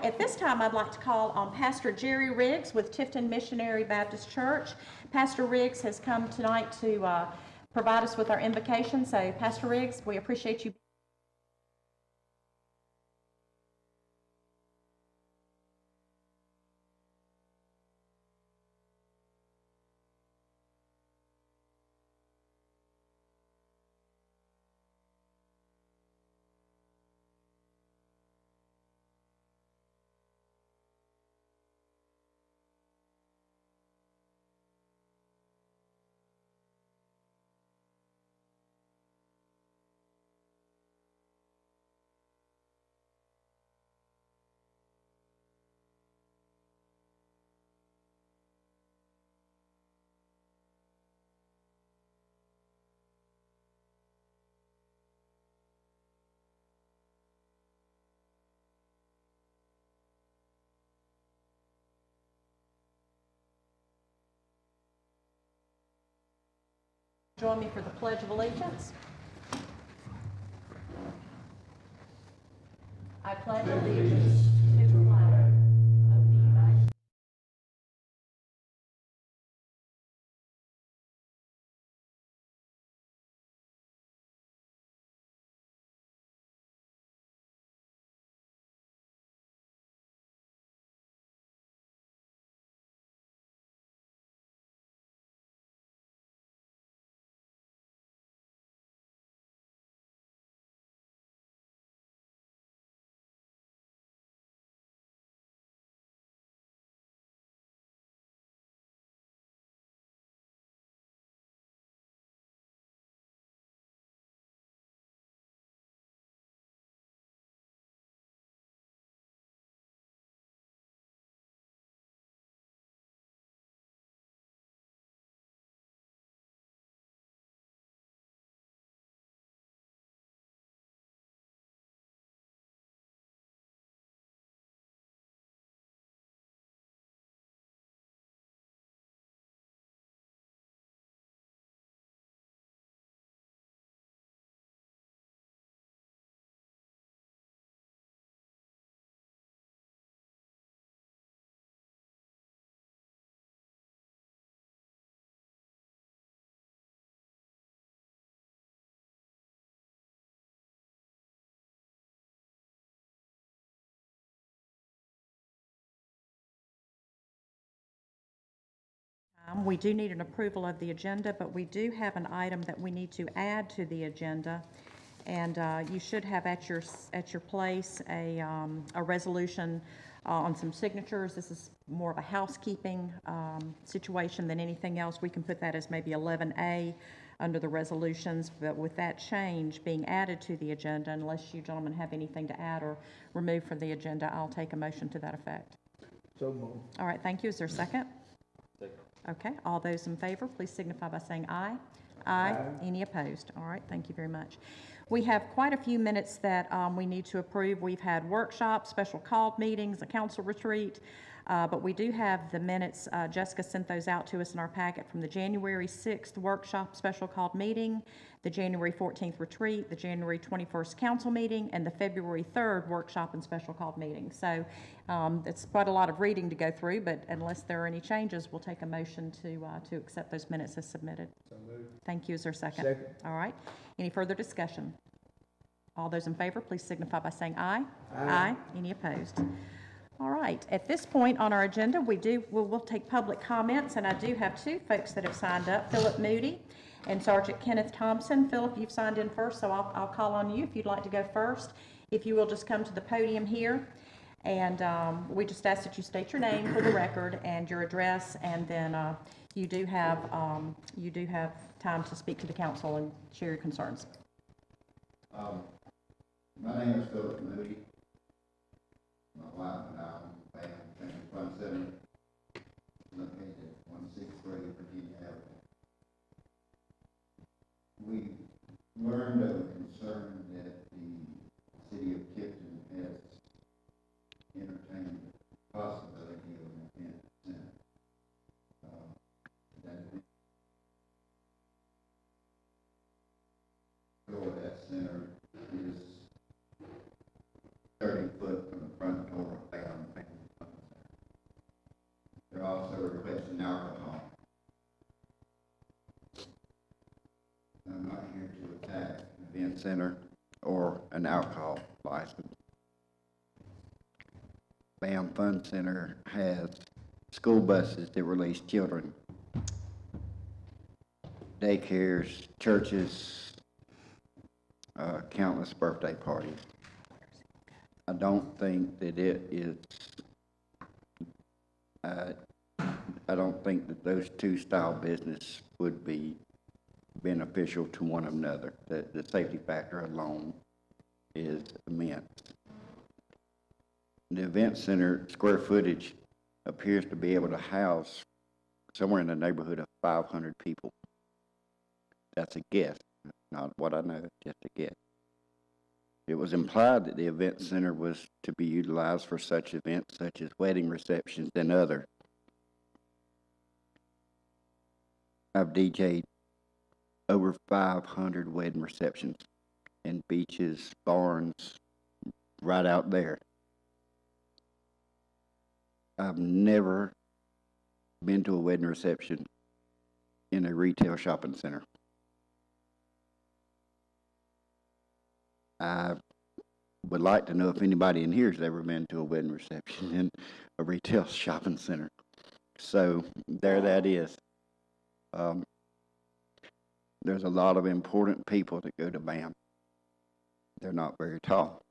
At this time, I'd like to call on Pastor Jerry Riggs with Tifton Missionary Baptist Church. Pastor Riggs has come tonight to provide us with our invocation. So, Pastor Riggs, we appreciate you. Join me for the Pledge of Allegiance. I pledge allegiance to the flag of the United States. We do need an approval of the agenda, but we do have an item that we need to add to the agenda. And you should have at your place a resolution on some signatures. This is more of a housekeeping situation than anything else. We can put that as maybe 11A under the resolutions, but with that change being added to the agenda, unless you gentlemen have anything to add or remove from the agenda, I'll take a motion to that effect. So moved. All right, thank you. Is there a second? Second. Okay, all those in favor, please signify by saying aye. Aye. Any opposed? All right, thank you very much. We have quite a few minutes that we need to approve. We've had workshops, special called meetings, a council retreat, but we do have the minutes. Jessica sent those out to us in our packet from the January 6th workshop special called meeting, the January 14th retreat, the January 21st council meeting, and the February 3rd workshop and special called meeting. So it's quite a lot of reading to go through, but unless there are any changes, we'll take a motion to accept those minutes as submitted. So moved. Thank you. Is there a second? Second. All right. Any further discussion? All those in favor, please signify by saying aye. Aye. Any opposed? All right. At this point on our agenda, we'll take public comments, and I do have two folks that have signed up, Philip Moody and Sergeant Kenneth Thompson. Philip, you've signed in first, so I'll call on you if you'd like to go first. If you will just come to the podium here, and we just ask that you state your name for the record and your address, and then you do have time to speak to the council and share your concerns. My name is Philip Moody. My wife and I own Family Fun Center located at 163 Virginia Avenue. We learned of a concern that the city of Tifton has entertained the possibility of an event center. That center is 30 foot from the front door down. event center or an alcohol license. BAM Fun Center has school buses that release children, daycares, churches, countless birthday parties. I don't think that it is, I don't think that those two style business would be beneficial to one another. The safety factor alone is immense. The event center square footage appears to be able to house somewhere in the neighborhood of 500 people. That's a guess, not what I know, just a guess. It was implied that the event center was to be utilized for such events such as wedding receptions and other. I've DJ'd over 500 wedding receptions in beaches, barns, right out there. I've never been to a wedding reception in a retail shopping center. I would like to know if anybody in here has ever been to a wedding reception in a retail shopping center. So there that is. There's a lot of important people that go to BAM. They're not very tall.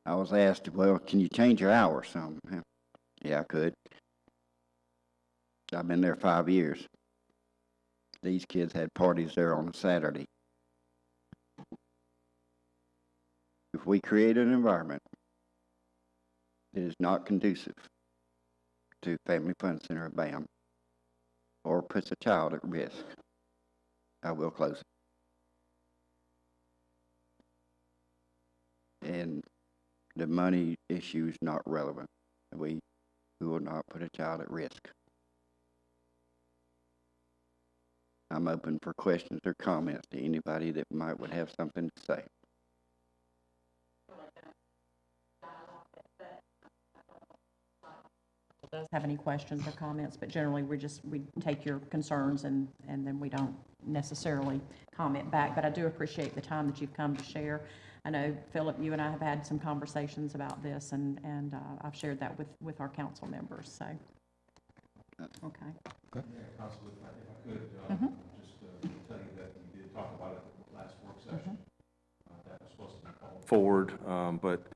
I was asked, well, can you change your hours some? Yeah, I could. I've been there 5 years. These kids had parties there on a Saturday. If we create an environment that is not conducive to Family Fun Center at BAM or puts a child at risk, I will close it. And the money issue is not relevant. We will not put a child at risk. I'm open for questions or comments to anybody that would have something to say. Does have any questions or comments, but generally we take your concerns and then we don't necessarily comment back. But I do appreciate the time that you've come to share. I know, Philip, you and I have had some conversations about this, and I've shared that with our council members. So, okay. Yeah, Council, if I could, just tell you that we did talk about it at the last work session. That was supposed to be called forward, but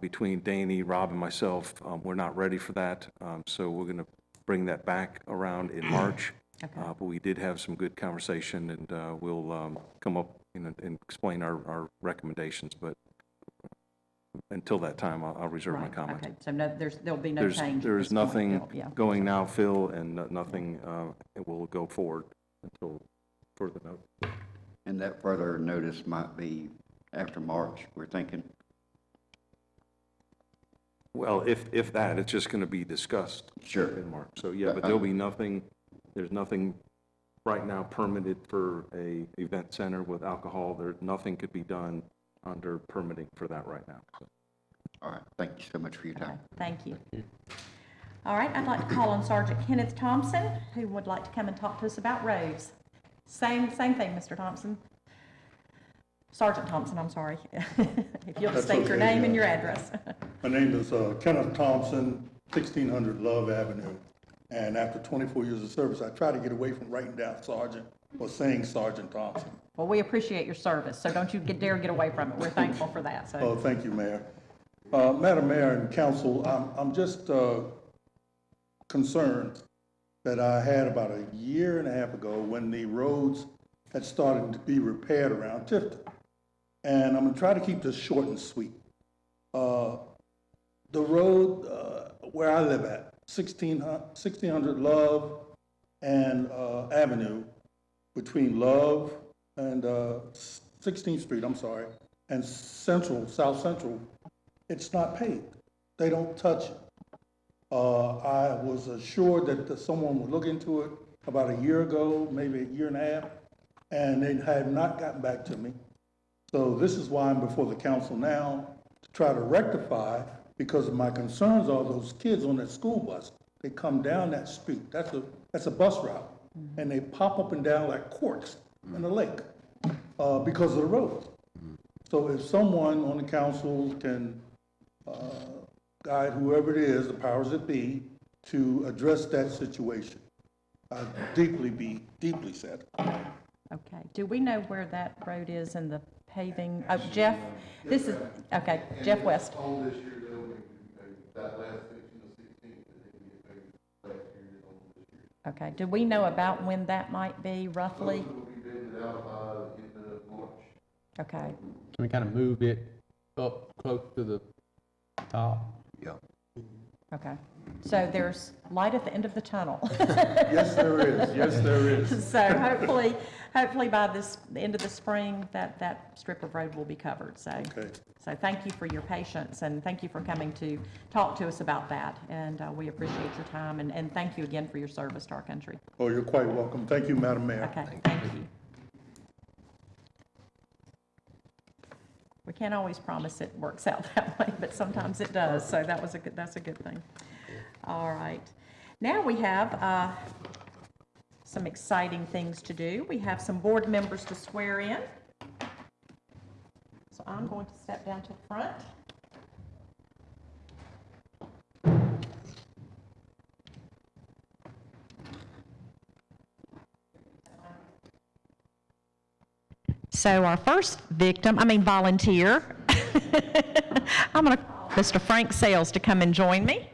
between Danny, Rob, and myself, we're not ready for that. So we're going to bring that back around in March. Okay. But we did have some good conversation, and we'll come up and explain our recommendations. But until that time, I'll reserve my comments. Okay. So there'll be no change. There's nothing going now, Phil, and nothing will go forward until further notice. And that further notice might be after March, we're thinking. Well, if that, it's just going to be discussed. Sure. In March. So yeah, but there'll be nothing. There's nothing right now permitted for a event center with alcohol. Nothing could be done under permitting for that right now. So. All right. Thank you so much for your time. Okay. Thank you. All right. I'd like to call on Sergeant Kenneth Thompson, who would like to come and talk to us about roads. Same thing, Mr. Thompson. Sergeant Thompson, I'm sorry. If you'll state your name and your address. My name is Kenneth Thompson, 1600 Love Avenue. And after 24 years of service, I try to get away from writing down Sergeant or saying Sergeant Thompson. Well, we appreciate your service, so don't you dare get away from it. We're thankful for that. So. Oh, thank you, Mayor. Madam Mayor and Council, I'm just concerned that I had about a year and a half ago when the roads had started to be repaired around Tifton. And I'm going to try to keep this short and sweet. The road where I live at, 1600 Love and Avenue, between Love and 16th Street, I'm sorry, and South Central, it's not paved. They don't touch it. I was assured that someone would look into it about a year ago, maybe a year and a half, and they had not gotten back to me. So this is why I'm before the council now, to try to rectify, because of my concerns are those kids on that school bus. They come down that street. That's a bus route, and they pop up and down like corks in the lake. because of the roads. So if someone on the council can guide whoever it is, the powers that be, to address that situation, I'd be deeply sad. Okay, do we know where that road is in the paving? Oh, Jeff, this is, okay, Jeff West. On this year, they'll be, that last section of 16th, that they can get paid last year, is on this year. Okay, do we know about when that might be roughly? Those will be bidded out by the end of March. Okay, Can we kind of move it up close to the top? okay. So there's light at the end of the tunnel. Yes, there is. Yes, there is. So hopefully by the end of the spring, that strip of road will be covered, so. Okay. So thank you for your patience, and thank you for coming to talk to us about that, and we appreciate your time, and thank you again for your service to our country. Oh, you're quite welcome. Thank you, Madam Mayor. Okay, thank you. We can't always promise it works out that way, but sometimes it does, so that's a good thing. All right. Now we have some exciting things to do. We have some board members to swear in. So I'm going to step down to the front. So our first volunteer, I'm going to call Mr. Frank Sales to come and join me.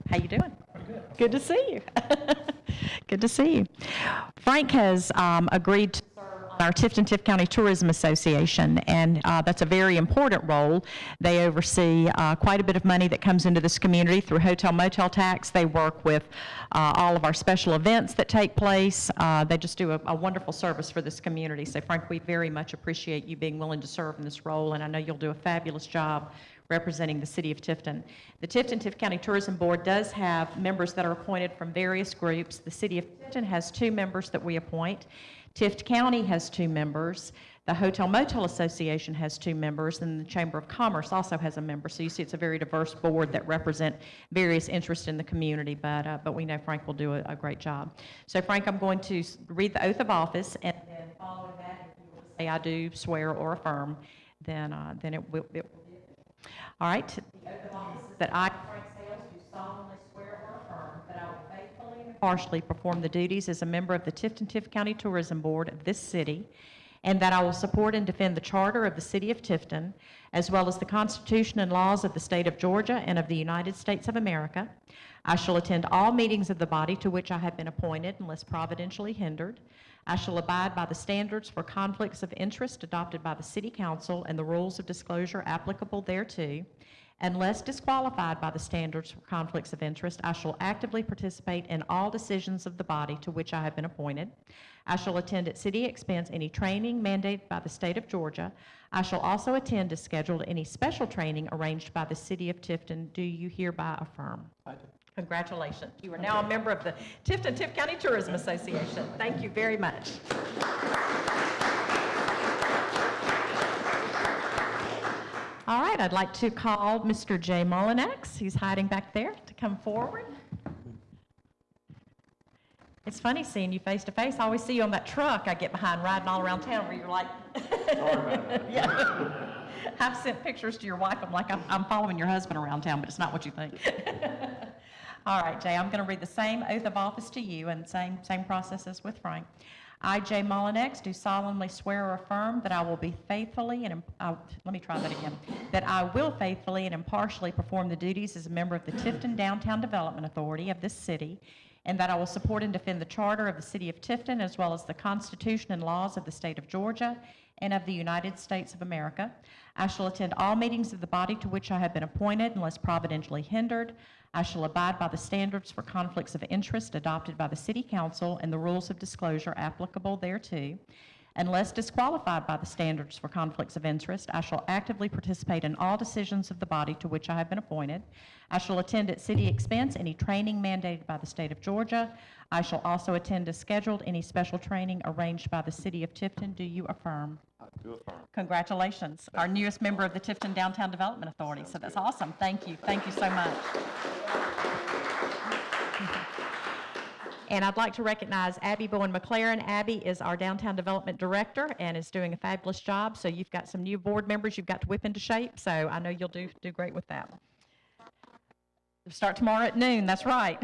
How you doing? Good to see you. Good to see you. Frank has agreed to serve on our Tifton-Tift County Tourism Association, and that's a very important role. They oversee quite a bit of money that comes into this community through hotel motel tax. They work with all of our special events that take place. They just do a wonderful service for this community. So Frank, we very much appreciate you being willing to serve in this role, and I know you'll do a fabulous job representing the city of Tifton. The Tifton-Tift County Tourism Board does have members that are appointed from various groups. The city of Tifton has 2 members that we appoint. Tift County has 2 members. The Hotel Motel Association has 2 members, and the Chamber of Commerce also has a member. So you see it's a very diverse board that represent various interests in the community, but we know Frank will do a great job. So Frank, I'm going to read the oath of office, and then following that, if you will say I do swear or affirm, then it will be. All right. The oath of office is that I, Frank Sales, do solemnly swear or affirm that I will faithfully and impartially perform the duties as a member of the Tifton-Tift County Tourism Board of this city, and that I will support and defend the Charter of the City of Tifton, as well as the Constitution and laws of the State of Georgia and of the United States of America. I shall attend all meetings of the body to which I have been appointed unless providentially hindered. I shall abide by the standards for conflicts of interest adopted by the City Council and the rules of disclosure applicable thereto. Unless disqualified by the standards for conflicts of interest, I shall actively participate in all decisions of the body to which I have been appointed. I shall attend at city expense any training mandated by the state of Georgia. I shall also attend as scheduled any special training arranged by the city of Tifton. Do you hereby affirm? I do. Congratulations. You are now a member of the Tifton-Tift County Tourism Association. Thank you very much. All right, I'd like to call Mr. Jay Mullinex, who's hiding back there, to come forward. It's funny seeing you face to face. I always see you on that truck I get behind riding all around town where you're like, yeah. I've sent pictures to your wife. I'm like, I'm following your husband around town, but it's not what you think. All right, Jay, I'm going to read the same oath of office to you, and same process as with Frank. I, Jay Mullinex, do solemnly swear or affirm that I will be faithfully and, that I will faithfully and impartially perform the duties as a member of the Tifton Downtown Development Authority of this city, and that I will support and defend the Charter of the City of Tifton, as well as the Constitution and laws of the State of Georgia and of the United States of America. I shall attend all meetings of the body to which I have been appointed unless providentially hindered. I shall abide by the standards for conflicts of interest adopted by the City Council and the rules of disclosure applicable thereto. Unless disqualified by the standards for conflicts of interest, I shall actively participate in all decisions of the body to which I have been appointed. I shall attend at city expense any training mandated by the state of Georgia. I shall also attend as scheduled any special training arranged by the city of Tifton. Do you affirm? I do affirm. Congratulations, our newest member of the Tifton Downtown Development Authority. So that's awesome. Thank you. Thank you so much. And I'd like to recognize Abby Bowen McLaren. Abby is our Downtown Development Director and is doing a fabulous job. So you've got some new board members you've got to whip into shape, so I know you'll do great with that. Start tomorrow at noon, that's right.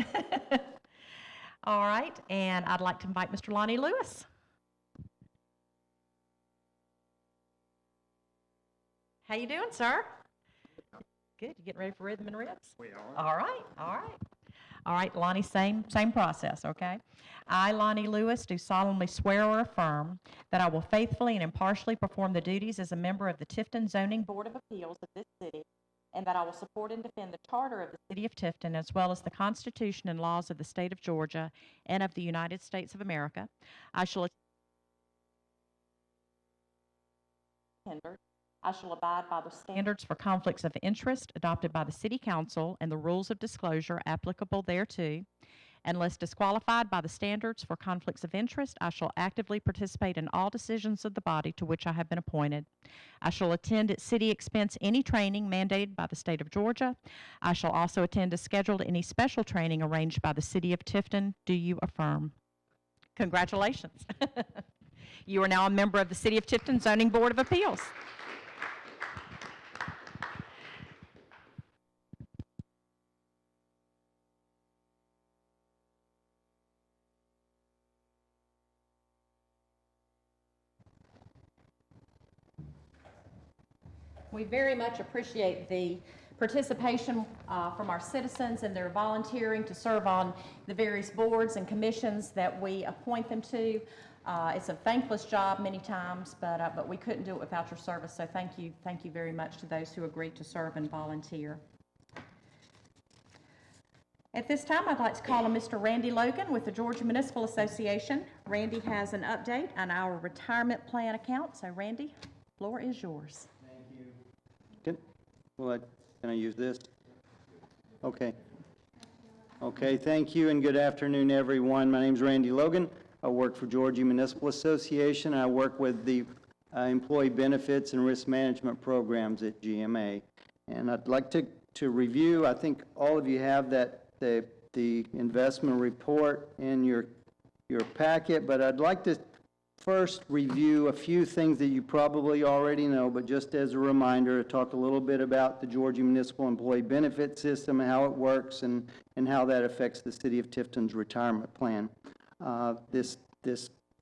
All right, and I'd like to invite Mr. Lonnie Lewis. How you doing, sir? Good, you getting ready for rhythm and ribs? We are. All right, all right. All right, Lonnie, same process, okay? I, Lonnie Lewis, do solemnly swear or affirm that I will faithfully and impartially perform the duties as a member of the Tifton Zoning Board of Appeals of this city, and that I will support and defend the Charter of the City of Tifton, as well as the Constitution and laws of the State of Georgia and of the United States of America. I shall abide by the standards for conflicts of interest adopted by the City Council and the rules of disclosure applicable thereto. Unless disqualified by the standards for conflicts of interest, I shall actively participate in all decisions of the body to which I have been appointed. I shall attend at city expense any training mandated by the State of Georgia. I shall also attend as scheduled any special training arranged by the City of Tifton. Do you affirm? Congratulations. You are now a member of the City of Tifton Zoning Board of Appeals. We very much appreciate the participation from our citizens and their volunteering to serve on the various boards and commissions that we appoint them to. It's a thankless job many times, but we couldn't do it without your service, so thank you very much to those who agreed to serve and volunteer. At this time, I'd like to call on Mr. Randy Logan with the Georgia Municipal Association. Randy has an update on our retirement plan account, so Randy, the floor is yours. Can I use this? Okay. Okay, thank you and good afternoon, everyone. My name is Randy Logan. I work for Georgia Municipal Association. I work with the employee benefits and risk management programs at GMA. And I'd like to review, I think all of you have the investment report in your packet, but I'd like to first review a few things that you probably already know, but just as a reminder, talk a little bit about the Georgia Municipal Employee Benefit System and how it works and how that affects the City of Tifton's retirement plan. This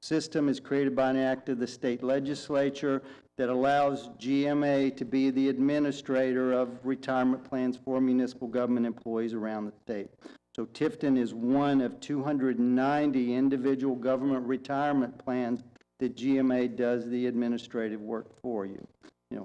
system is created by an act of the state legislature that allows GMA to be the administrator of retirement plans for municipal government employees around the state. So Tifton is one of 290 individual government retirement plans that GMA does the administrative work for you.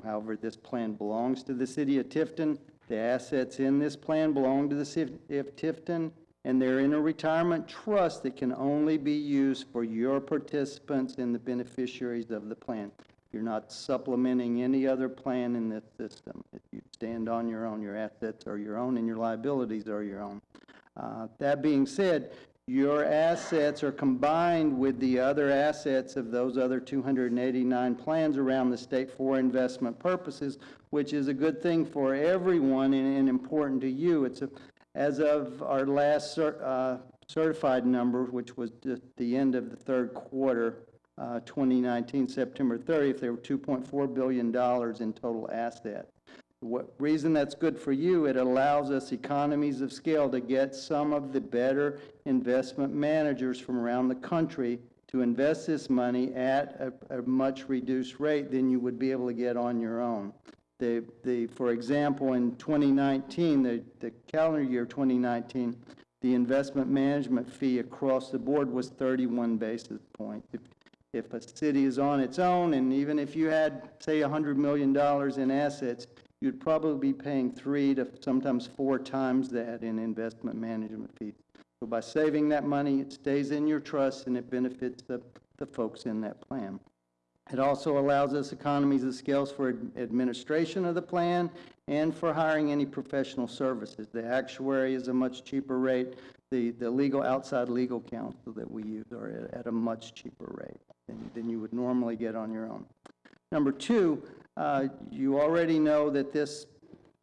However, this plan belongs to the City of Tifton. The assets in this plan belong to the City of Tifton, and they're in a retirement trust that can only be used for your participants and the beneficiaries of the plan. You're not supplementing any other plan in this system. If you stand on your own, your assets are your own and your liabilities are your own. That being said, your assets are combined with the other assets of those other 289 plans around the state for investment purposes, which is a good thing for everyone and important to you. As of our last certified number, which was at the end of the third quarter, 2019, September 30th, there were $2.4 billion in total assets. What reason that's good for you, it allows us economies of scale to get some of the better investment managers from around the country to invest this money at a much reduced rate than you would be able to get on your own. For example, in 2019, the calendar year 2019, the investment management fee across the board was 31 basis points. If a city is on its own, and even if you had, say, $100 million in assets, you'd probably be paying 3 to sometimes 4 times that in investment management fees. So by saving that money, it stays in your trust and it benefits the folks in that plan. It also allows us economies of scale for administration of the plan and for hiring any professional services. The actuary is a much cheaper rate. The outside legal counsel that we use are at a much cheaper rate than you would normally get on your own. Number two, you already know that this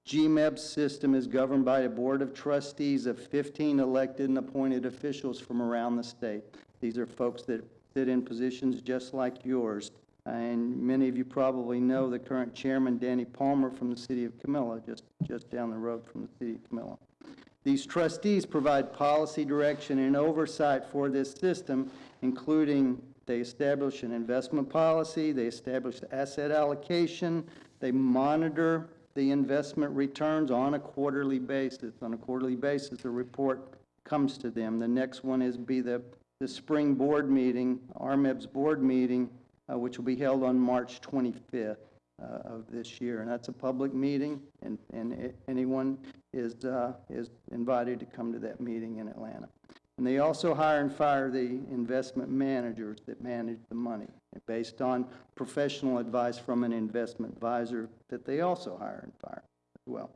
GMEB system is governed by a board of trustees of 15 elected and appointed officials from around the state. These are folks that sit in positions just like yours. And many of you probably know the current chairman, Danny Palmer, from the city of Camilla, just down the road from the city of Camilla. These trustees provide policy direction and oversight for this system, including they establish an investment policy, they establish asset allocation, they monitor the investment returns on a quarterly basis. On a quarterly basis, the report comes to them. The next one is the spring board meeting, RMEB's board meeting, which will be held on March 25th of this year. And that's a public meeting, and anyone is invited to come to that meeting in Atlanta. And they also hire and fire the investment managers that manage the money based on professional advice from an investment advisor that they also hire and fire as well.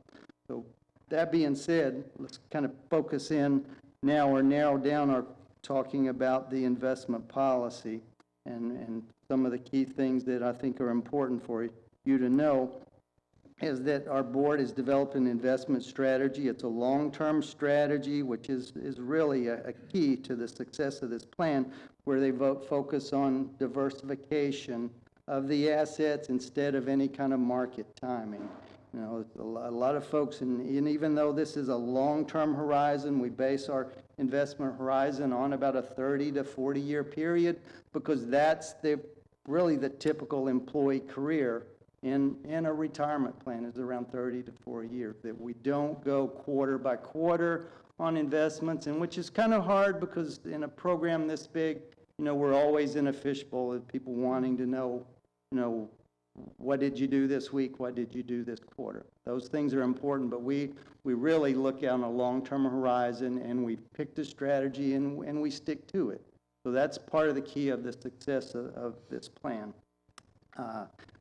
So that being said, let's kind of focus in now or narrow down our talking about the investment policy and some of the key things that I think are important for you to know is that our board is developing an investment strategy. It's a long-term strategy, which is really a key to the success of this plan, where they focus on diversification of the assets instead of any kind of market timing. You know, a lot of folks, and even though this is a long-term horizon, we base our investment horizon on about a 30 to 40-year period, because that's really the typical employee career in a retirement plan is around 30 to 40 years, that we don't go quarter by quarter on investments, and which is kind of hard because in a program this big, you know, we're always in a fishbowl of people wanting to know, you know, what did you do this week? What did you do this quarter? Those things are important, but we really look out on a long-term horizon, and we picked a strategy and we stick to it. So that's part of the key of the success of this plan.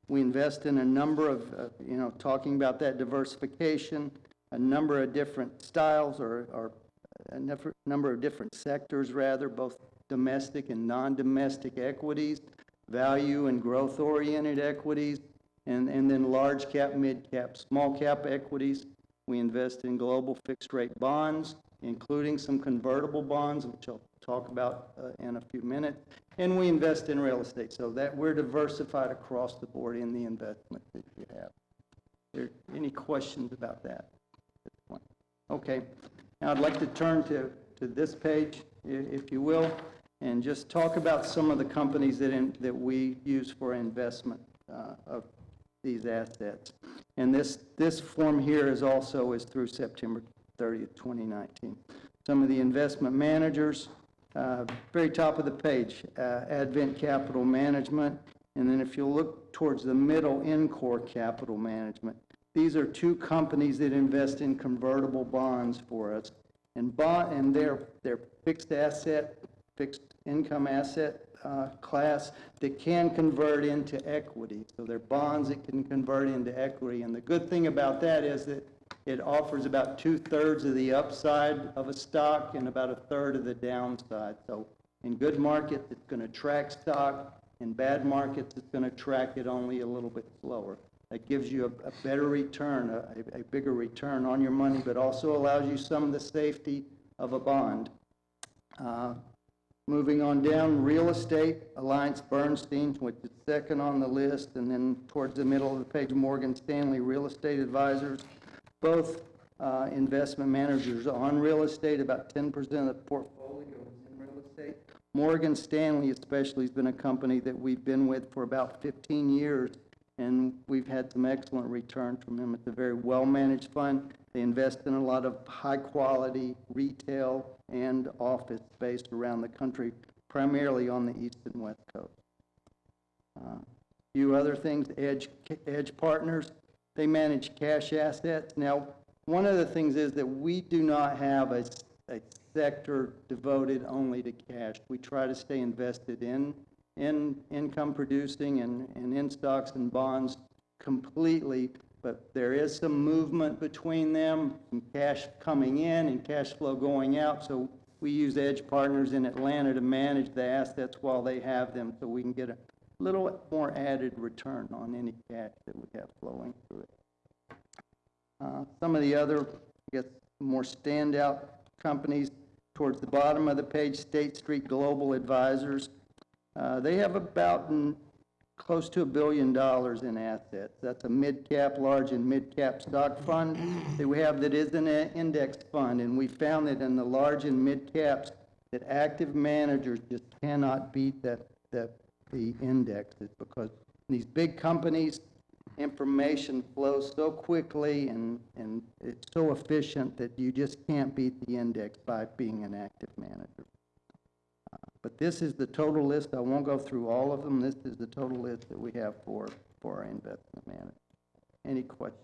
We invest in a number of, you know, talking about that diversification, a number of different styles or a number of different sectors, rather, both domestic and non-domestic equities, value and growth-oriented equities, and then large cap, mid cap, small cap equities. We invest in global fixed rate bonds, including some convertible bonds, which I'll talk about in a few minutes, and we invest in real estate, so that we're diversified across the board in the investment that you have. Are there any questions about that at this point? Okay, now I'd like to turn to this page, if you will, and just talk about some of the companies that we use for investment of these assets. And this form here is through September 30th, 2019. Some of the investment managers, very top of the page, Advent Capital Management, and then if you look towards the middle, Encore Capital Management. These are two companies that invest in convertible bonds for us, and they're fixed income asset class that can convert into equity. So they're bonds that can convert into equity, and the good thing about that is that it offers about 2/3 of the upside of a stock and about 1/3 of the downside. So in good markets, it's going to track stock. In bad markets, it's going to track it only a little bit slower. That gives you a better return, a bigger return on your money, but also allows you some of the safety of a bond. Moving on down, real estate, AllianceBernstein, which is second on the list, and then towards the middle of the page, Morgan Stanley Real Estate Advisors. Both investment managers on real estate, about 10% of the portfolio is in real estate. Morgan Stanley especially has been a company that we've been with for about 15 years, and we've had some excellent returns from them. It's a very well-managed fund. They invest in a lot of high-quality retail and office space around the country, primarily on the East and West Coast. A few other things, Edge Partners. They manage cash assets. Now, one of the things is that we do not have a sector devoted only to cash. We try to stay invested in income producing and in stocks and bonds completely, but there is some movement between them, some cash coming in and cash flow going out, so we use Edge Partners in Atlanta to manage the assets while they have them, so we can get a little more added return on any cash that we have flowing through it. Some of the other, I guess, more standout companies towards the bottom of the page, State Street Global Advisors. They have about close to $1 billion in assets. That's a mid-cap, large and mid-cap stock fund that we have that is an index fund. And we found that in the large and mid-caps, that active managers just cannot beat the indexes, because these big companies, information flows so quickly and it's so efficient that you just can't beat the index by being an active manager. But this is the total list. I won't go through all of them. This is the total list that we have for our investment manager. Any questions?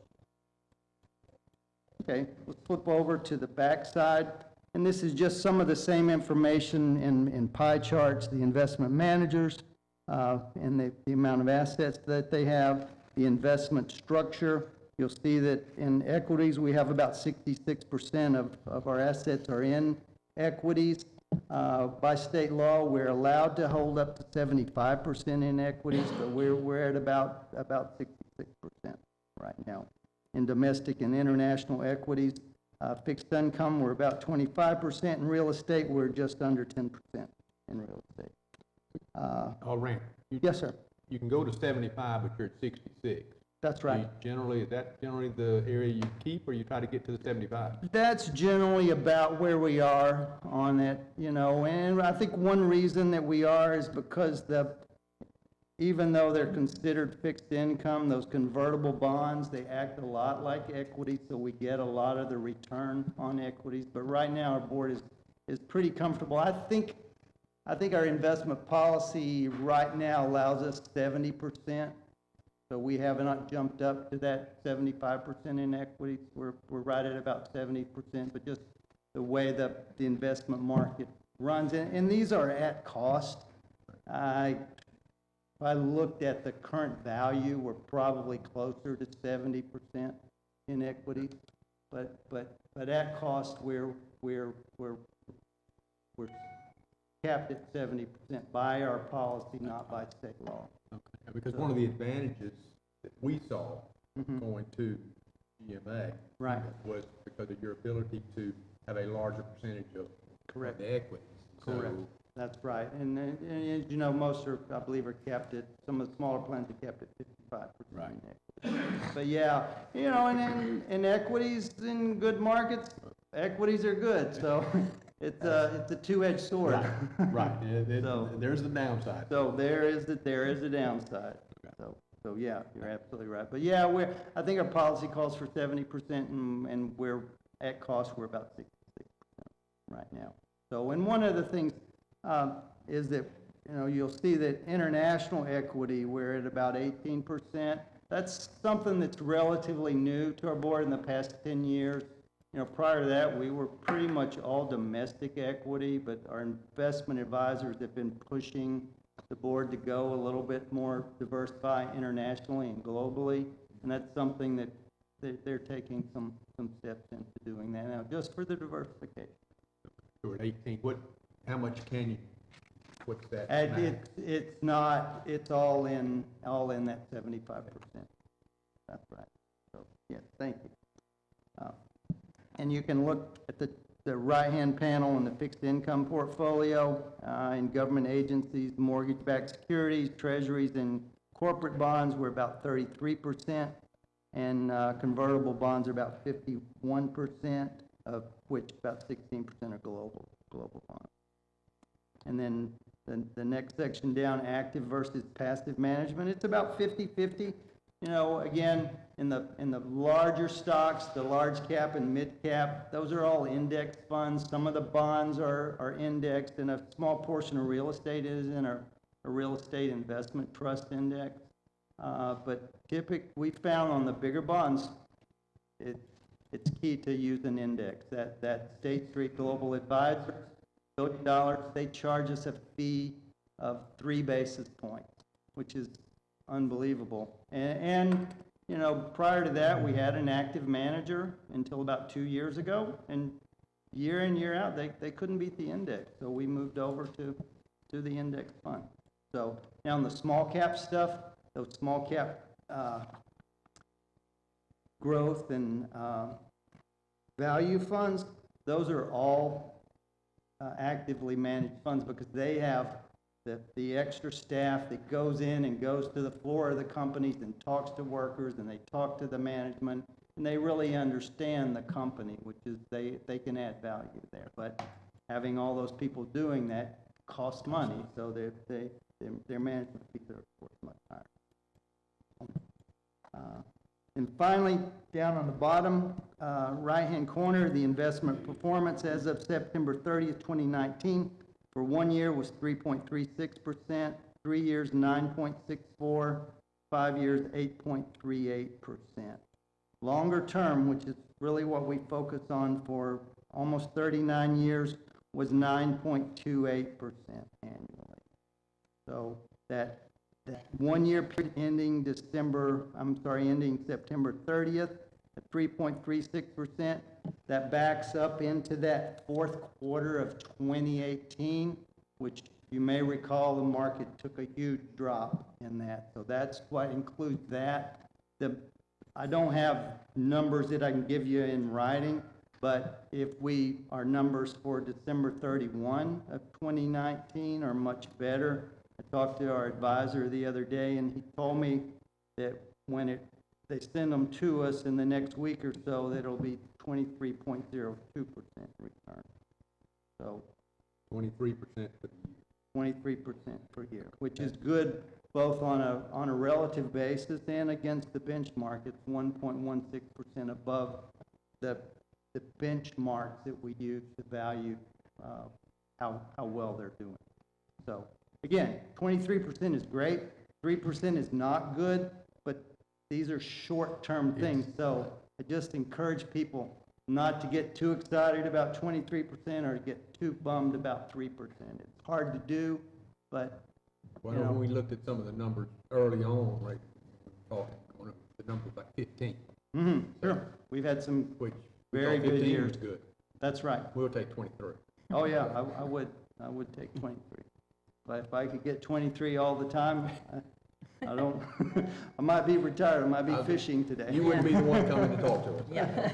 Okay, let's flip over to the back side. And this is just some of the same information in pie charts, the investment managers, and the amount of assets that they have, the investment structure. You'll see that in equities, we have about 66% of our assets are in equities. By state law, we're allowed to hold up to 75% in equities, but we're at about 66% right now. In domestic and international equities, fixed income, we're about 25%. In real estate, we're just under 10% in real estate. Rand, Yes, sir. you can go to 75, but you're at 66. That's right. Is that generally the area you keep, or you try to get to the 75? That's generally about where we are on it, you know, and I think one reason that we are is because even though they're considered fixed income, those convertible bonds, they act a lot like equity, so we get a lot of the return on equities. But right now, our board is pretty comfortable. I think our investment policy right now allows us 70%. So we have not jumped up to that 75% in equities. We're right at about 70%, but just the way the investment market runs. And these are at cost. If I looked at the current value, we're probably closer to 70% in equity. But at cost, we're capped at 70% by our policy, not by state law. Okay. Because one of the advantages that we saw going to GMA Right. was because of your ability to have a larger percentage of Correct. the equities. Correct. So, That's right. And as you know, most are, I believe, are capped at, some of the smaller plans are capped at 55%. Right. in equity. But yeah, you know, and in equities, in good markets, equities are good. So it's a two-edged sword. right. So- There's the downside. So there is a downside. So yeah, you're absolutely right. But yeah, I think our policy calls for 70%, and we're at cost, we're about 66% right now. So, and one of the things is that, you know, you'll see that international equity, we're at about 18%. That's something that's relatively new to our board in the past 10 years. You know, prior to that, we were pretty much all domestic equity, but our investment advisors have been pushing the board to go a little bit more diversify internationally and globally, and that's something that they're taking some steps into doing that now, just for the diversification. You're at 18. How much can you, what's that? And it's not, it's all in that 75%. That's right. So, yes, thank you. And you can look at the right-hand panel in the fixed income portfolio, in government agencies, mortgage-backed securities, treasuries, and corporate bonds, we're about 33%, and convertible bonds are about 51%, of which about 16% are global bonds. And then the next section down, active versus passive management, it's about 50-50. You know, again, in the larger stocks, the large cap and mid cap, those are all index funds. Some of the bonds are indexed, and a small portion of real estate is in a real estate investment trust index. But we found on the bigger bonds, it's key to use an index. That State Street Global Advisors, $1 billion, they charge us a fee of 3 basis points, which is unbelievable. And you know, prior to that, we had an active manager until about 2 years ago, and year in, year out, they couldn't beat the index, so we moved over to the index fund. So now on the small cap stuff, those small cap growth and value funds, those are all actively managed funds because they have the extra staff that goes in and goes to the floor of the companies and talks to workers and they talk to the management and they really understand the company, which is they can add value there. But having all those people doing that costs money, so their management fees are, of course, much higher. And finally, down on the bottom right-hand corner, the investment performance as of September 30th, 2019, for 1 year was 3.36%, 3 years 9.64%, 5 years 8.38%. Longer term, which is really what we focus on for almost 39 years, was 9.28% annually. So that 1 year period ending September 30th at 3.36%, that backs up into that fourth quarter of 2018, which you may recall the market took a huge drop in that. So that's what includes that. I don't have numbers that I can give you in writing, but if our numbers for December 31 of 2019 are much better. I talked to our advisor the other day, and he told me that when they send them to us in the next week or so, that it'll be 23.02% return. So 23% for the year. 23% per year, which is good both on a relative basis and against the benchmark. It's 1.16% above the benchmarks that we use to value how well they're doing. So again, 23% is great. 3% is not good, but these are short-term things. So I just encourage people not to get too excited about 23% or to get too bummed about 3%. It's hard to do, but Well, when we looked at some of the numbers early on, right, the numbers like 15. Sure. We've had some Which very good 15 years. was good. That's right. We'll take 23. Oh, yeah, I would take 23. But if I could get 23 all the time, I don't, I might be retired, I might be fishing today. You wouldn't be the one coming to talk to us. Yeah.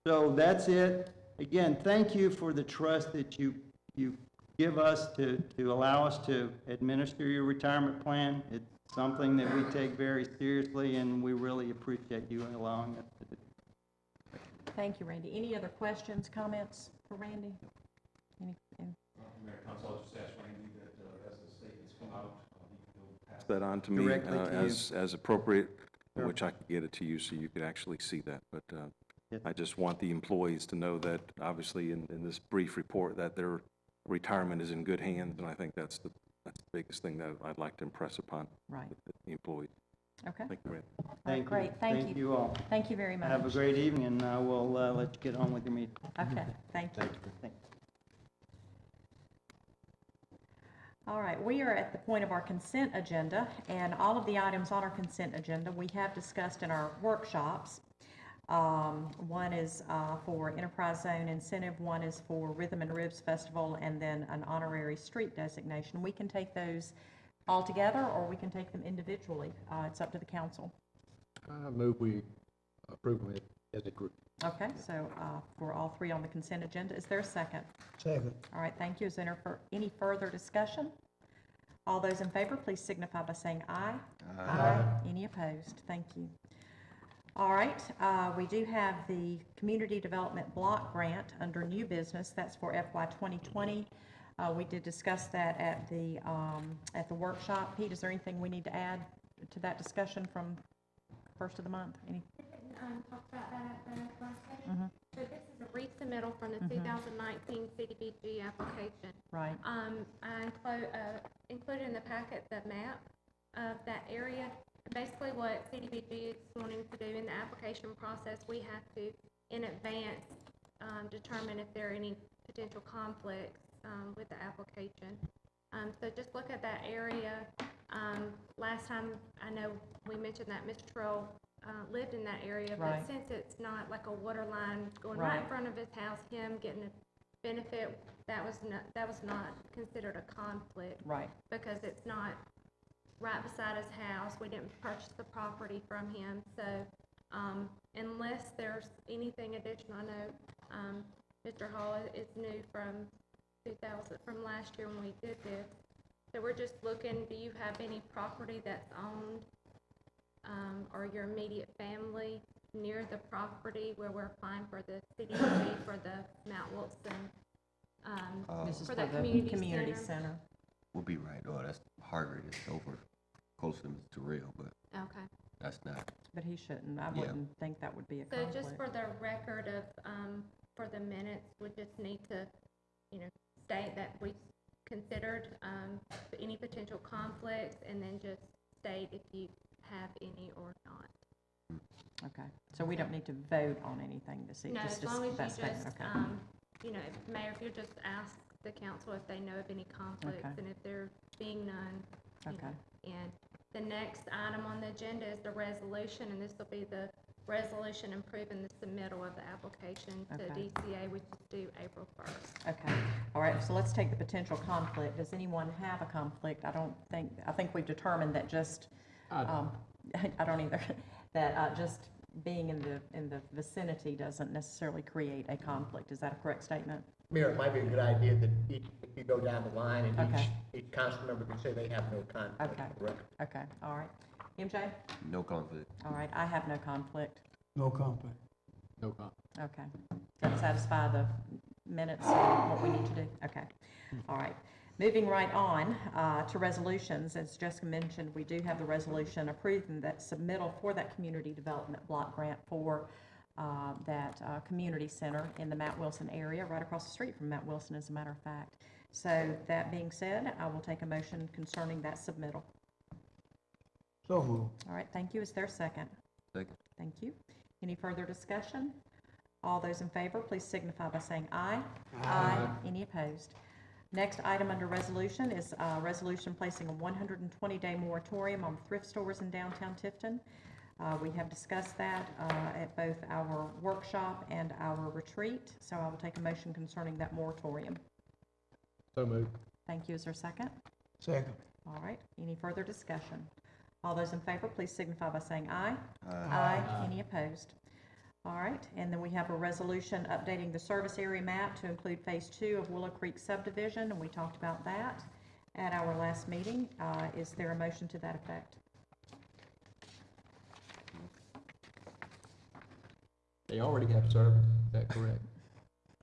So that's it. Again, thank you for the trust that you give us to allow us to administer your retirement plan. It's something that we take very seriously, and we really appreciate you allowing us to do. Thank you, Randy. Any other questions, comments for Randy? Mayor Council, I'll just ask Randy that as the statements come out, he'll pass that on to me Directly to you. as appropriate, Sure. which I could get it to you so you could actually see that. But Yes. I just want the employees to know that, obviously, in this brief report, that their retirement is in good hands, and I think that's the biggest thing that I'd like to impress upon Right. the employees. Okay. Thank you, Randy. All right, great. Thank you. all. Thank you very much. Have a great evening, and I will let you get on with your meeting. Okay, thank you. Thanks. All right, we are at the point of our consent agenda, and all of the items on our consent agenda we have discussed in our workshops. One is for Enterprise Zone Incentive, one is for Rhythm and Ribs Festival, and then an honorary street designation. We can take those all together, or we can take them individually. It's up to the council. I move we approve them as a group. Okay, so for all three on the consent agenda, is there a second? Second. All right, thank you. Is there any further discussion? All those in favor, please signify by saying aye. Aye. Any opposed? Thank you. All right, we do have the Community Development Block Grant under new business. That's for FY 2020. We did discuss that at the workshop. Pete, is there anything we need to add to that discussion from first of the month? Talked about that at the last session. So this is a resubmittal from the 2019 CDBG application. Right. I included in the packet the map of that area. Basically what CDBG is wanting to do in the application process, we have to, in advance, determine if there are any potential conflicts with the application. So just look at that area. Last time, I know we mentioned that Mr. Terrell lived in that area, Right. but since it's not like a water line going right in front of his house, him getting a benefit, that was not considered a conflict. Right. Because it's not right beside his house. We didn't purchase the property from him, so Unless there's anything additional, I know, Mr. Hall is new from from last year when we did this. So we're just looking, do you have any property that's owned, or your immediate family near the property where we're applying for the CDBG for the Mount Wilson, This is for for that the community community center? center. We'll be right. Oh, that's Harvard. It's over close to Real, but Okay. that's not. But he shouldn't. I Yeah. wouldn't think that would be a So conflict. just for the record of, for the minutes, we just need to, state that we considered, any potential conflicts, and then just state if you have any or not. Okay, so we don't need to vote on anything this evening? No, as long as that you statement, just, okay. Mayor, if you just ask the council if they know of any conflicts, Okay. and if there being none, you Okay. know. And the next item on the agenda is the resolution, and this will be the resolution approving the submittal of the application to Okay. DCA, which is due April 1st. Okay, all right, so let's take the potential conflict. Does anyone have a conflict? I think we've determined that just, I don't either, that just being in the vicinity doesn't necessarily create a conflict. Is that a correct statement? Mayor, it might be a good idea that if you go down the line and Okay. each council member can say they have no conflict. Okay. Correct. Okay, all right. MJ? No conflict. All right, I have no conflict. No comment. Okay. Does that satisfy the minutes and what we need to do? Okay. All right. Moving right on to resolutions, as Jessica mentioned, we do have the resolution approving that submittal for that community development block grant for that community center in the Mount Wilson area, right across the street from Mount Wilson, as a matter of fact. So that being said, I will take a motion concerning that submittal. So moved. All right, thank you. Is there a second? Second. Thank you. Any further discussion? All those in favor, please signify by saying aye. Aye. Any opposed? Next item under resolution is a resolution placing a 120-day moratorium on thrift stores in downtown Tifton. We have discussed that at both our workshop and our retreat, so I will take a motion concerning that moratorium. So moved. Thank you. Is there a second? Second. All right. Any further discussion? All those in favor, please signify by saying aye. Aye. Any opposed? All right, and then we have a resolution updating the service area map to include Phase 2 of Willow Creek subdivision, and we talked about that at our last meeting. Is there a motion to that effect? They already have service, is that correct?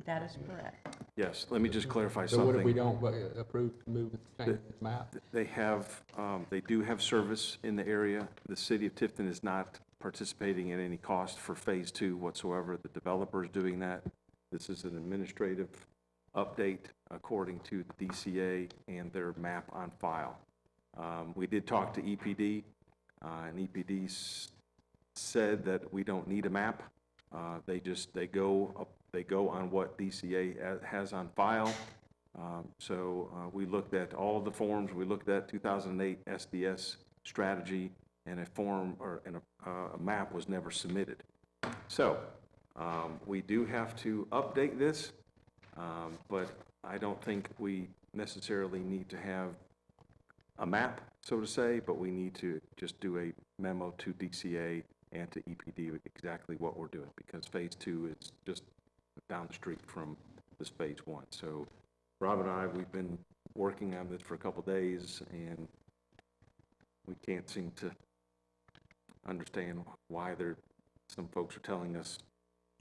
That is correct. Yes, let me just clarify So what if we something. don't approve to move, change the map? They do have service in the area. The city of Tifton is not participating at any cost for Phase 2 whatsoever. The developer is doing that. This is an administrative update according to the DCA and their map on file. We did talk to EPD, and EPD said that we don't need a map. They go on what DCA has on file. So we looked at all the forms. We looked at 2008 SDS strategy, and a map was never submitted. So we do have to update this, but I don't think we necessarily need to have a map, so to say, but we need to just do a memo to DCA and to EPD exactly what we're doing, because Phase 2 is just down the street from this Phase 1. So Rob and I, we've been working on this for a couple days, and we can't seem to understand why some folks are telling us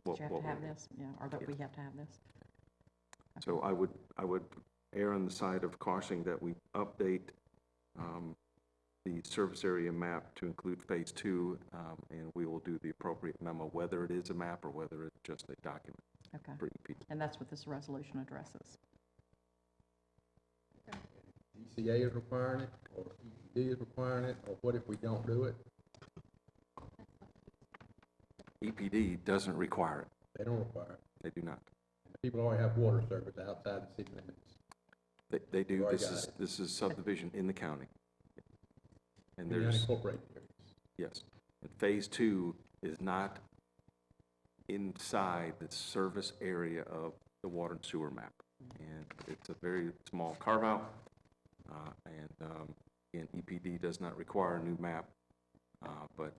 Do what you have to we're have doing. this? Yeah, or that we have to have this? So I would err on the side of cautioning that we update the service area map to include Phase 2, and we will do the appropriate memo, whether it is a map or whether it's just a document Okay, for EPD. and that's what this resolution addresses. DCA is requiring it, or EPD is requiring it, or what if we don't do it? EPD doesn't require it. They don't require it. They do not. People already have water service outside the city limits. They do. Right, This got is, it. this is subdivision in the county. And In the there's, unincorporated areas. yes. And Phase 2 is not inside the service area of the water and sewer map. And it's a very small carve-out. And, again, E, EPD does not require a new map, but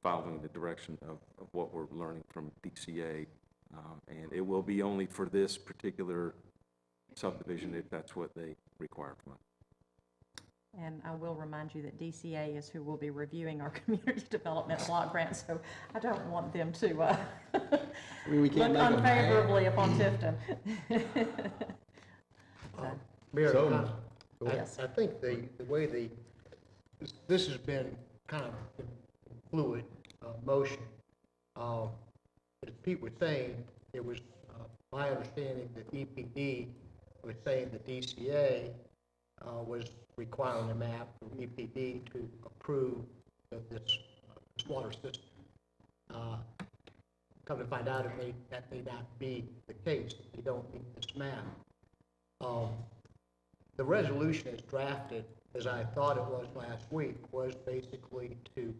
following the direction of what we're learning from DCA. And it will be only for this particular subdivision if that's what they require from us. And I will remind you that DCA is who will be reviewing our community development block grant, so I don't want them to mean, we look can't make 'em mad. unfavorably upon Tifton. Mayor, So- kind of- Yes. I think the way this has been kind of in fluid motion. As Pete was saying, it was my understanding that EPD was saying that DCA was requiring a map from EPD to approve this water system. Come to find out, that may not be the case. They don't need this map. The resolution as drafted, as I thought it was last week, was basically to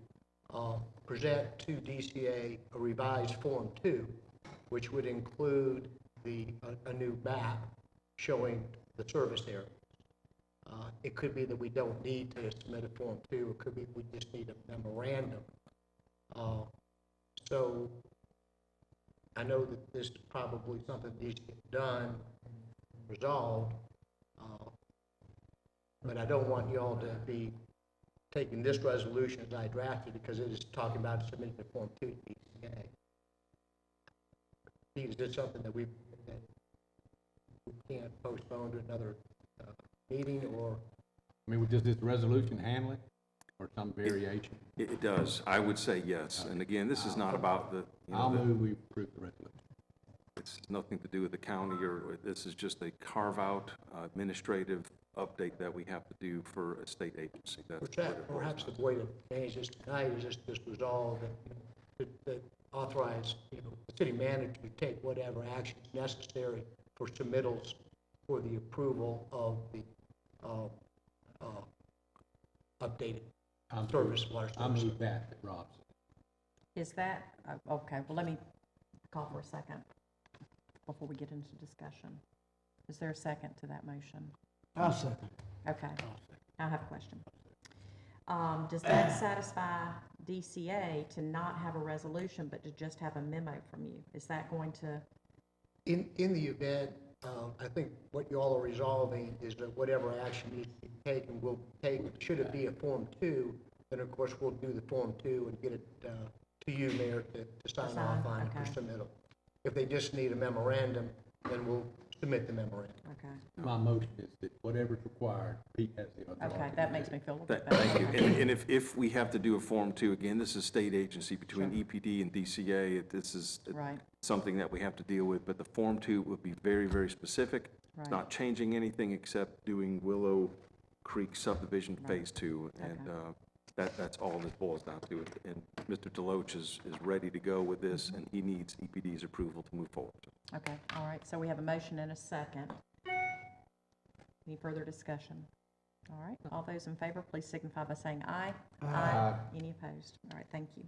present to DCA a revised Form 2, which would include a new map showing the service area. It could be that we don't need to submit a Form 2, it could be we just need a memorandum. So I know that this is probably something that needs to get done, resolved, but I don't want you all to be taking this resolution as I drafted because it is talking about submitting the Form 2 to DCA. Is this something that we can't postpone to another meeting, or? I mean, does this resolution handle it, or some variation? It does. I would say yes. And again, this is not about the, I'll move we approve the resolution. it's nothing to do with the county, or this is just a carve-out administrative update that we have to do for a state agency. That's what it boils Perhaps down the way to manage this tonight is just resolve that authorize, the city manager to take whatever actions necessary for submittals for the approval of the updated service, water I service. move that, Rob. Is that, okay, well, let me call for a second before we get into discussion. Is there a second to that motion? I'll second. Okay, I have a question. Does that satisfy DCA to not have a resolution, but to just have a memo from you? Is that going to, In the event, I think what you all are resolving is that whatever action needs to be taken, we'll take. Should it be a Form 2, then of course we'll do the Form 2 and get it to you, Mayor, to sign off on okay. for submittal. If they just need a memorandum, then we'll submit the memorandum. okay, My motion is that whatever's required, Pete has the authority. okay, that makes me feel a little bit Thank you. better. And if we have to do a Form 2, again, this is state agency between EPD and DCA. This is Right, something that we have to deal with, but the Form 2 will be very, very specific. right. Not changing anything except doing Willow Creek subdivision Right. Phase 2. And Okay. that's all this boils down to. And Mr. Deloach is ready to go with this, and he needs EPD's approval to move forward. Okay, all right, so we have a motion and a second. Any further discussion? All right, all those in favor, please signify by saying aye. Aye. Any opposed? All right, thank you.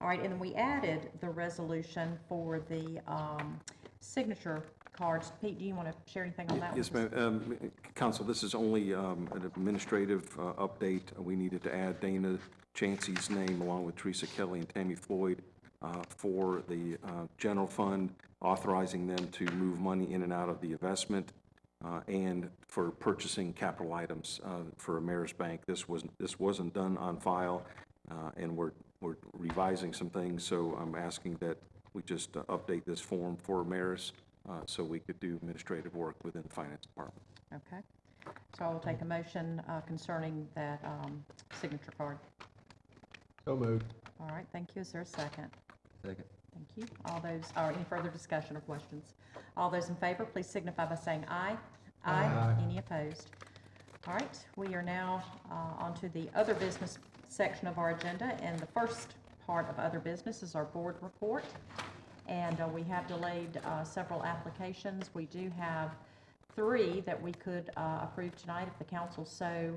All right, and then we added the resolution for the signature cards. Pete, do you want to share anything on that? Yes, with us? ma'am. Council, this is only an administrative update. We needed to add Dana Chancey's name along with Teresa Kelly and Tammy Floyd for the general fund, authorizing them to move money in and out of the investment and for purchasing capital items for Ameris Bank. This wasn't done on file, and we're revising some things, so I'm asking that we just update this form for Ameris so we could do administrative work within the finance department. Okay, so I will take a motion concerning that signature card. So moved. All right, thank you. Is there a second? Second. Thank you. All those, or any further discussion or questions? All those in favor, please signify by saying aye. Aye. Any opposed? All right, we are now on to the other business section of our agenda, and the first part of other business is our board report. And we have delayed several applications. We do have 3 that we could approve tonight if the council so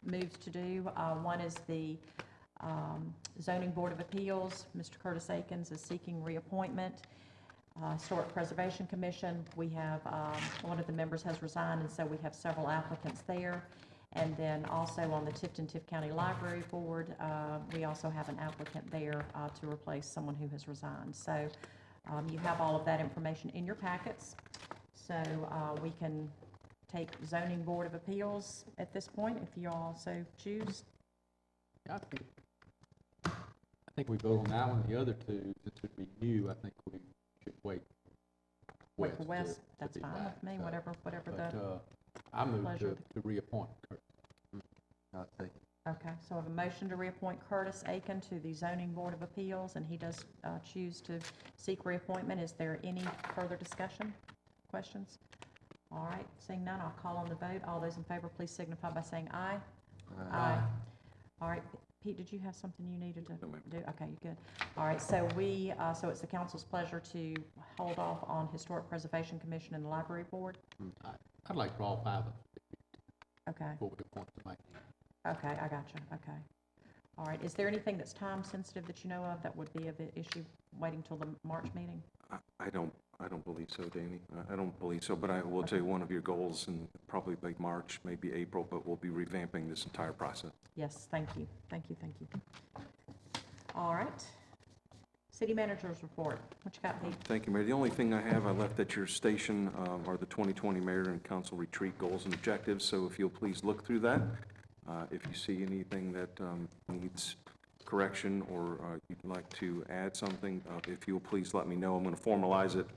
moves to do. One is the Zoning Board of Appeals. Mr. Curtis Akins is seeking reappointment. Historic Preservation Commission, we have, one of the members has resigned, and so we have several applicants there. And then also on the Tifton-Tift County Library Board, we also have an applicant there to replace someone who has resigned. So you have all of that information in your packets. So we can take Zoning Board of Appeals at this point, if you all so choose. I think we vote on that one. The other two, since it'd be new, I think we should wait. Wait for to- Wes, to that's be fine back. with me, So, whatever But, the, I move pleasure to reappoint Kurt. I'll take it. okay. So I have a motion to reappoint Curtis Aiken to the Zoning Board of Appeals, and he does choose to seek reappointment. Is there any further discussion, questions? All right, seeing none, I'll call on the vote. All those in favor, please signify by saying aye. Aye. All right, Pete, did you have something you needed to No, ma'am. do? Okay, you're good. All right, so so it's the council's pleasure to hold off on Historic Preservation Commission and the Library Board? I'd like for all five of us Okay, before we appoint somebody. okay, I got you, okay. All right, is there anything that's time sensitive that you know of that would be of issue waiting till the March meeting? I don't believe so, Danny. I don't believe so, but I will tell you one of your goals, and probably by March, maybe April, but we'll be revamping this entire process. Yes, thank you, thank you, thank you. All right. City Manager's Report, what you got, Pete? Thank you, Mayor. The only thing I have, I left at your station are the 2020 Mayor and Council Retreat Goals and Objectives, so if you'll please look through that. If you see anything that needs correction or you'd like to add something, if you'll please let me know. I'm going to formalize it.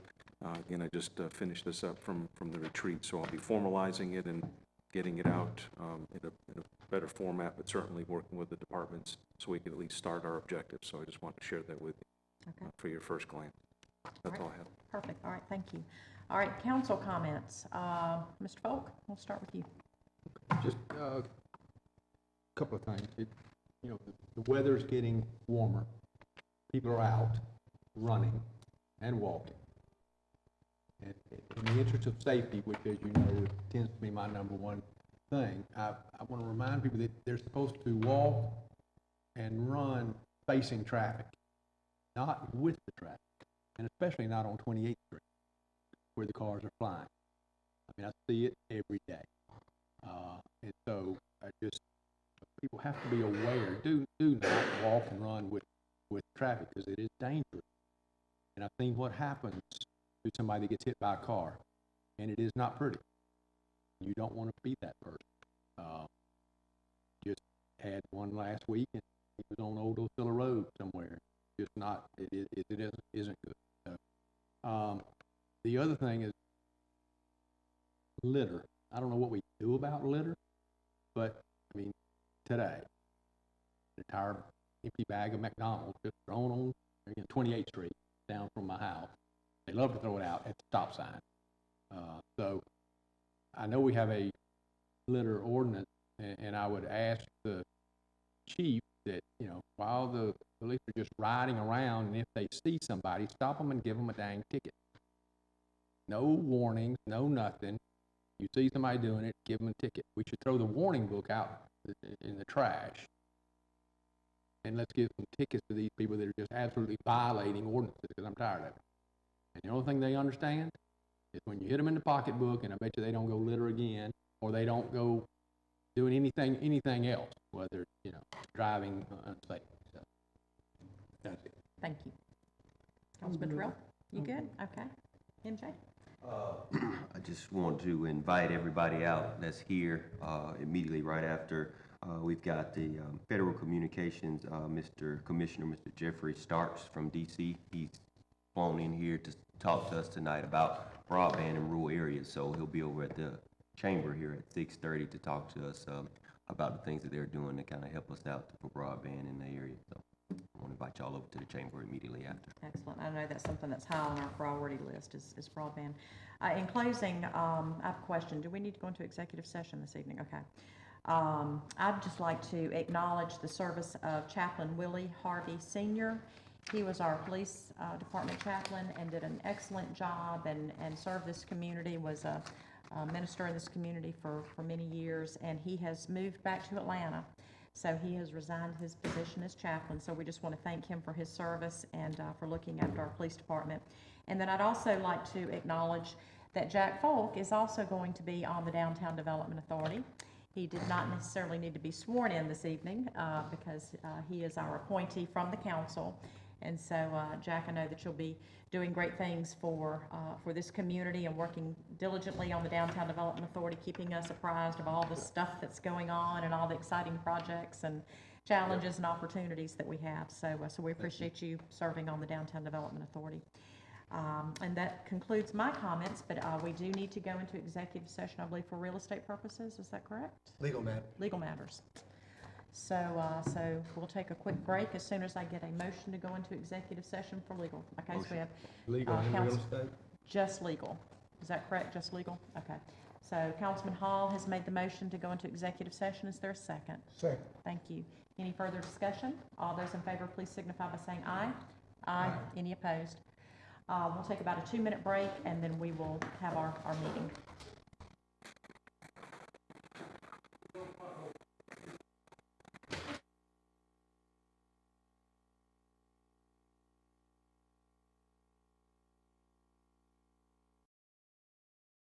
Again, I just finished this up from the retreat, so I'll be formalizing it and getting it out in a better format, but certainly working with the departments so we can at least start our objectives. So I just want to share that with you Okay. for your first glance. That's all I have. Perfect, all right, thank you. All right, council comments. Mr. Folk, we'll start with you. Just a couple of things. The weather's getting warmer. People are out running and walking. And in the interest of safety, which, as you know, tends to be my number one thing, I want to remind people that they're supposed to walk and run facing traffic, not with the traffic, and especially not on 28th Street, where the cars are flying. I mean, I see it every day. And so people have to be aware, do not walk and run with traffic, because it is dangerous. And I've seen what happens to somebody that gets hit by a car, and it is not pretty. You don't want to be that person. Just had one last week, and he was on Old Ocilla Road somewhere. Just not, it isn't good. So, the other thing is litter. I don't know what we do about litter, but, I mean, today, an entire empty bag of McDonald's just thrown on 28th Street down from my house. They love to throw it out at the stop sign. So I know we have a litter ordinance, and I would ask the chief that, while the police are just riding around, and if they see somebody, stop them and give them a dang ticket. No warnings, no nothing. You see somebody doing it, give them a ticket. We should throw the warning book out in the trash, and let's give some tickets to these people that are just absolutely violating ordinances, because I'm tired of it. And the only thing they understand is when you hit them in the pocketbook, and I bet you they don't go litter again, or they don't go doing anything else, whether, driving unsafe. So, that's it. Thank you. Councilman Terrell, you good? Okay. MJ? I just want to invite everybody out that's here immediately right after. We've got the Federal Communications, Mr. Commissioner, Mr. Jeffrey Starks from DC. He's flown in here to talk to us tonight about broadband in rural areas. So he'll be over at the chamber here at 6:30 to talk to us about the things that they're doing to kind of help us out for broadband in the area. So I want to invite y'all over to the chamber immediately after. Excellent. I know that's something that's high on our priority list is broadband. In closing, I have a question. Do we need to go into executive session this evening? Okay. I'd just like to acknowledge the service of Chaplain Willie Harvey Sr. He was our police department chaplain and did an excellent job and served this community, was a minister in this community for many years, and he has moved back to Atlanta. So he has resigned his position as chaplain. So we just want to thank him for his service and for looking after our police department. And then I'd also like to acknowledge that Jack Folk is also going to be on the Downtown Development Authority. He did not necessarily need to be sworn in this evening because he is our appointee from the council. And so, Jack, I know that you'll be doing great things for this community and working diligently on the Downtown Development Authority, keeping us apprised of all the stuff that's going on and all the exciting projects and challenges and opportunities that we have. So we appreciate you serving on the Downtown Development Authority. And that concludes my comments, but we do need to go into executive session, I believe, for real estate purposes. Is that correct? Legal matter. Legal matters. So we'll take a quick break as soon as I get a motion to go into executive session for legal. Okay, so we have Legal and real counsel- estate? just legal. Is that correct? Just legal? Okay. So Councilman Hall has made the motion to go into executive session. Is there a second? Second. Thank you. Any further discussion? All those in favor, please signify by saying aye. Aye. Any opposed? We'll take about a 2-minute break, and then we will have our meeting.